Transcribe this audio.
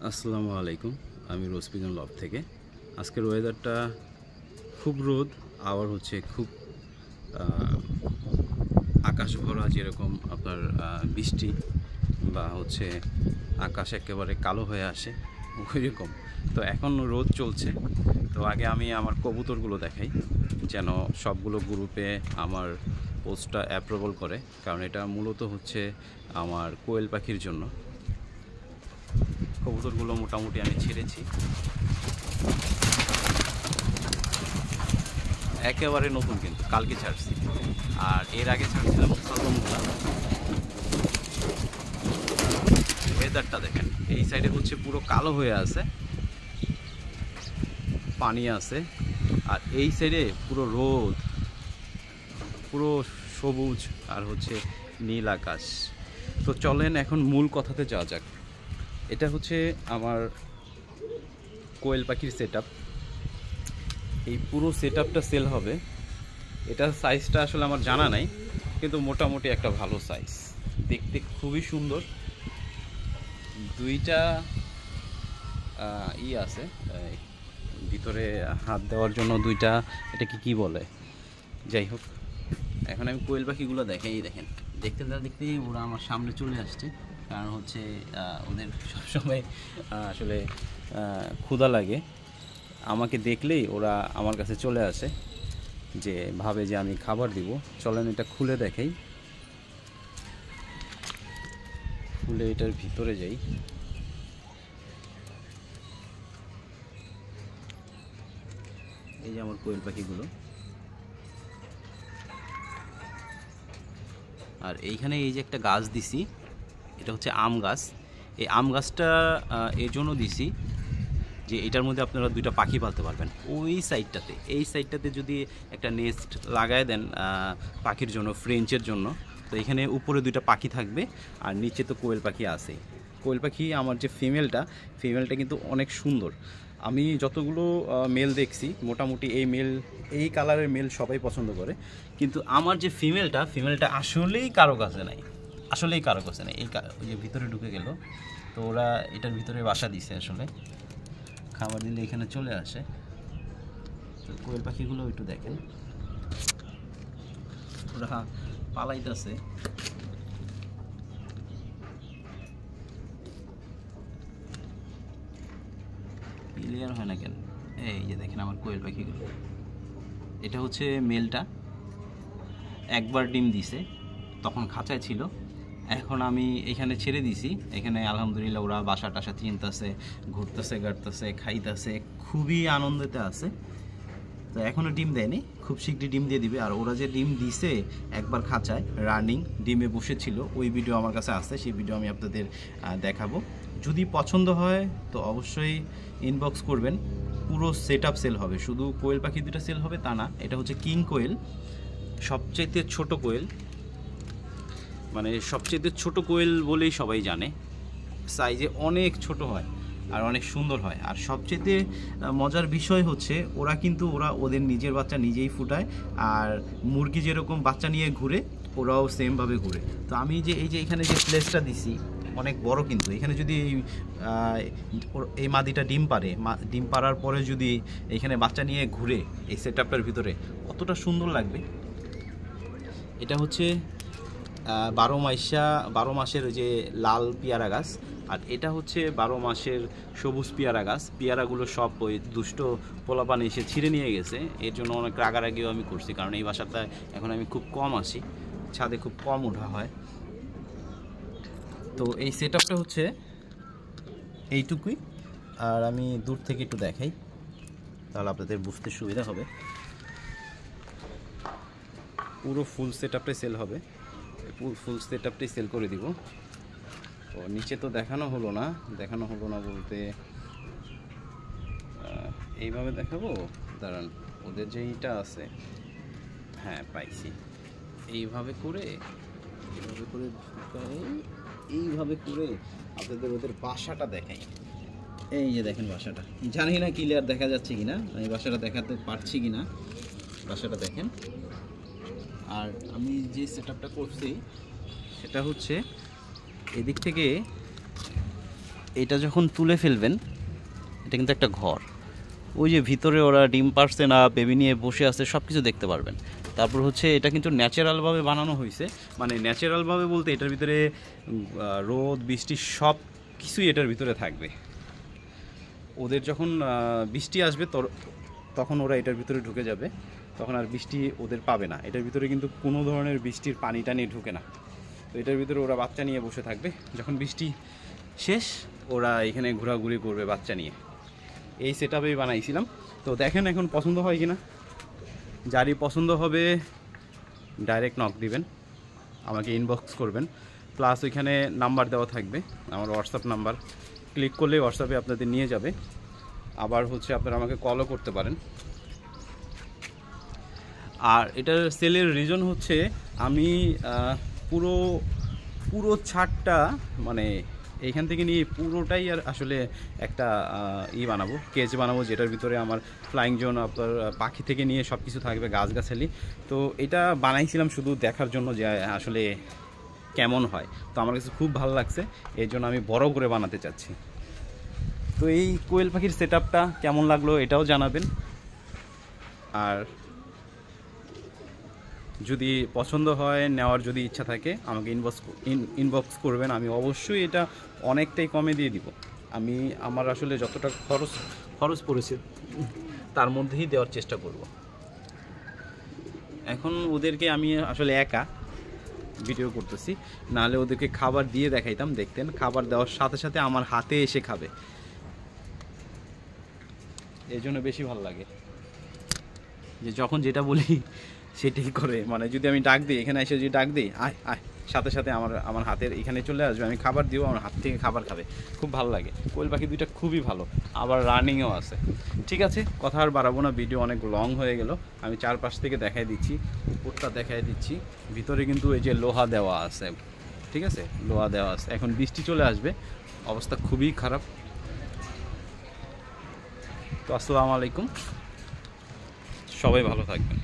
আসসালামু আলাইকুম। আমি রোজপিজন লব থেকে। আজকের ওয়েদারটা খুব রোদ, আবার হচ্ছে খুব আকাশ ভরা, যেরকম আপনার বৃষ্টি বা হচ্ছে আকাশ একেবারে কালো হয়ে আসে ওই রকম। তো এখন রোদ চলছে। তো আগে আমি আমার কবুতরগুলো দেখাই, যেন সবগুলো গ্রুপে আমার পোস্টটা অ্যাপ্রুভাল করে, কারণ এটা মূলত হচ্ছে আমার কোয়েল পাখির জন্য। কবুতরগুলো মোটামুটি আমি ছেড়েছি, একেবারে নতুন, কিন্তু কালকে ছাড়ছি। আর এর আগে ছাড়ছিলাম সালমনগুলা। ওয়েদারটা দেখেন, এই সাইডে হচ্ছে পুরো কালো হয়ে আছে, পানি আছে, আর এই সাইডে পুরো রোদ, পুরো সবুজ আর হচ্ছে নীল আকাশ। তো চলেন এখন মূল কথাতে যাওয়া যাক। এটা হচ্ছে আমার কোয়েল পাখির সেট আপ। এই পুরো সেট আপটা সেল হবে। এটার সাইজটা আসলে আমার জানা নাই, কিন্তু মোটামুটি একটা ভালো সাইজ, দেখতে খুবই সুন্দর। দুইটা আছে ভিতরে হাত দেওয়ার জন্য, দুইটা, এটাকে কি বলে, যাই হোক। এখন আমি কোয়েল পাখিগুলো দেখাই, দেখেন, দেখতে দেখতেই ওরা আমার সামনে চলে আসছে। কারণ হচ্ছে ওদের সবসময় আসলে ক্ষুধা লাগে, আমাকে দেখলেই ওরা আমার কাছে চলে আসে, যে ভাবে যে আমি খাবার দিব। চলেন এটা খুলে দেখাই, খুলে এটার ভিতরে যাই। এই যে আমার কোয়েল পাখিগুলো, আর এইখানে এই যে একটা গাছ দিছি, এটা হচ্ছে আম গাছ। এই আম গাছটা এই জন্য দিছি যে এটার মধ্যে আপনারা দুইটা পাখি পালতে পারবেন। ওই সাইডটাতে, এই সাইডটাতে যদি একটা নেস্ট লাগায় দেন পাখির জন্য, ফ্রেঞ্চের জন্য, তো এখানে উপরে দুইটা পাখি থাকবে, আর নিচে তো কোয়েল পাখি আছেই। কোয়েল পাখি আমার যে ফিমেলটা কিন্তু অনেক সুন্দর। আমি যতগুলো মেল দেখছি, মোটামুটি এই কালারের মেল সবাই পছন্দ করে, কিন্তু আমার যে ফিমেলটা আসলেই কারো কাছে নাই, আসলেই কারো কাছে নেই। ওই যে ভিতরে ঢুকে গেল, তো ওরা এটার ভিতরে বাসা দিছে, আসলে খাবার দিলে এখানে চলে আসে। তো কোয়েল পাখিগুলো একটু দেখেন, ওরা পালাইতেছে। ক্লিয়ার হয় না কেন? এই যে দেখেন আমার কোয়েল পাখিগুলো, এটা হচ্ছে মেলটা, একবার ডিম দিছে, তখন খাঁচায় ছিল, এখন আমি এখানে ছেড়ে দিছি। এখানে আলহামদুলিল্লাহ ওরা বাসা টাসা চিনতেছে, ঘুরতেছে, গাড়তেছে, খাইতেছে, খুবই আনন্দেতে আছে। তো এখনও ডিম দেয়নি, খুব শীঘ্রই ডিম দিয়ে দিবে। আর ওরা যে ডিম দিছে একবার খাঁচায় রানিং ডিমে বসেছিল, ওই ভিডিও আমার কাছে আছে, সেই ভিডিও আমি আপনাদের দেখাবো। যদি পছন্দ হয় তো অবশ্যই ইনবক্স করবেন। পুরো সেট আপ সেল হবে, শুধু কোয়েল পাখি দুটো সেল হবে তা না। এটা হচ্ছে কিং কোয়েল, সবচেয়ে ছোট কোয়েল, মানে সবচেয়ে ছোট কোয়েল বলেই সবাই জানে। সাইজে অনেক ছোট হয় আর অনেক সুন্দর হয়। আর সবচেয়ে মজার বিষয় হচ্ছে ওরা ওদের নিজের বাচ্চা নিজেই ফুটায়, আর মুরগি যেরকম বাচ্চা নিয়ে ঘুরে, ওরাও সেমভাবে ঘুরে। তো আমি যে এই যে এখানে যে প্লেসটা দিছি অনেক বড়, কিন্তু এখানে যদি এই মাদিটা ডিম পাড়ার পরে যদি এখানে বাচ্চা নিয়ে ঘুরে এই সেট আপটার ভিতরে, কতটা সুন্দর লাগবে। এটা হচ্ছে 12 মাসের যে লাল পেয়ারা গাছ, আর এটা হচ্ছে 12 মাসের সবুজ পেয়ারা গাছ। পেয়ারাগুলো সব ওই দুষ্ট পোলাপান এসে ছিঁড়ে নিয়ে গেছে, এর জন্য অনেক রাগারাগিও আমি করছি, কারণ এই বাসাটায় এখন আমি খুব কম আসি, ছাদে খুব কম ওঠা হয়। তো এই সেট আপটা হচ্ছে এইটুকুই। আর আমি দূর থেকে একটু দেখাই, তাহলে আপনাদের বুঝতে সুবিধা হবে। পুরো ফুল সেট আপটাই সেল হবে, ফুল সেট আপটাই সেল করে দিব। তো নিচে তো দেখানো হলো না বলতে এইভাবে দেখাবো, দাঁড়ান, ওদের যেইটা আছে, হ্যাঁ পাইছি, এইভাবে করে এইভাবে করে আপনাদের ওদের বাসাটা দেখাই। এই যে দেখেন বাসাটা, জানি না ক্লিয়ার দেখা যাচ্ছে কিনা, আমি বাসাটা দেখাতে পারছি কিনা, বাসাটা দেখেন। আর আমি যে সেট আপটা করছি সেটা হচ্ছে এদিক থেকে এটা যখন তুলে ফেলবেন, এটা কিন্তু একটা ঘর, ওই যে ভিতরে ওরা ডিম পারছে না বেবি নিয়ে বসে আছে সব কিছু দেখতে পারবেন। তারপর হচ্ছে এটা কিন্তু ন্যাচারালভাবে বানানো হয়েছে, মানে ন্যাচারালভাবে বলতে এটার ভিতরে রোদ বৃষ্টি সব কিছুই এটার ভিতরে থাকবে। ওদের যখন বৃষ্টি আসবে তখন ওরা এটার ভিতরে ঢুকে যাবে, তখন আর বৃষ্টি ওদের পাবে না। এটার ভিতরে কিন্তু কোনো ধরনের বৃষ্টির পানি টানি ঢুকে না। তো এটার ভিতরে ওরা বাচ্চা নিয়ে বসে থাকবে, যখন বৃষ্টি শেষ ওরা এখানে ঘোরাঘুরি করবে বাচ্চা নিয়ে। এই সেট আপেই বানাইছিলাম। তো দেখেন এখন পছন্দ হয় কিনা, যারই পছন্দ হবে ডাইরেক্ট নক দিবেন, আমাকে ইনবক্স করবেন, প্লাস ওইখানে নাম্বার দেওয়া থাকবে, আমার হোয়াটসঅ্যাপ নাম্বার, ক্লিক করলে হোয়াটসঅ্যাপে আপনাদের নিয়ে যাবে। আবার হচ্ছে আপনারা আমাকে কলও করতে পারেন। আর এটার সেলের রিজন হচ্ছে আমি পুরো ছাদটা মানে এইখান থেকে নিয়ে পুরোটাই আর আসলে একটা বানাবো, কেজ বানাবো, যেটার ভিতরে আমার ফ্লাইং জোন, আপনার পাখি থেকে নিয়ে সব কিছু থাকবে, গাছগাছালি। তো এটা বানাইছিলাম শুধু দেখার জন্য যে আসলে কেমন হয়। তো আমার কাছে খুব ভালো লাগছে, এই জন্য আমি বড় করে বানাতে চাচ্ছি। তো এই কোয়েল পাখির সেট আপটা কেমন লাগলো এটাও জানাবেন। আর যদি পছন্দ হয়, নেওয়ার যদি ইচ্ছা থাকে আমাকে ইনবক্স করবেন, আমি অবশ্যই এটা অনেকটাই কমে দিয়ে দিব। আমি আমার আসলে যতটা খরচ পড়েছে তার মধ্যেই দেওয়ার চেষ্টা করব। এখন ওদেরকে আমি আসলে একা ভিডিও করতেছি, নাহলে ওদেরকে খাবার দিয়ে দেখাইতাম, দেখতেন খাবার দেওয়ার সাথে সাথে আমার হাতে এসে খাবে, এই জন্য বেশি ভালো লাগে যে যখন যেটা বলি সেটাই করে। মানে যদি আমি ডাক দিই, এখানে এসে যদি ডাক দিই আয় আয়, সাথে সাথে আমার হাতের এখানে চলে আসবে, আমি খাবার দিব, আমার হাত থেকে খাবার খাবে, খুব ভালো লাগে। কোয়েল পাখি দুইটা খুবই ভালো, আবার রানিংও আছে। ঠিক আছে, কথা আর বাড়াবো না, ভিডিও অনেক লং হয়ে গেল। আমি চারপাশ থেকে দেখাই দিচ্ছি, উপরটা দেখাই দিচ্ছি। ভিতরে কিন্তু এই যে লোহা দেওয়া আছে, ঠিক আছে, লোহা দেওয়া আছে। এখন বৃষ্টি চলে আসবে, অবস্থা খুবই খারাপ। তো আসসালামু আলাইকুম, সবাই ভালো থাকবেন।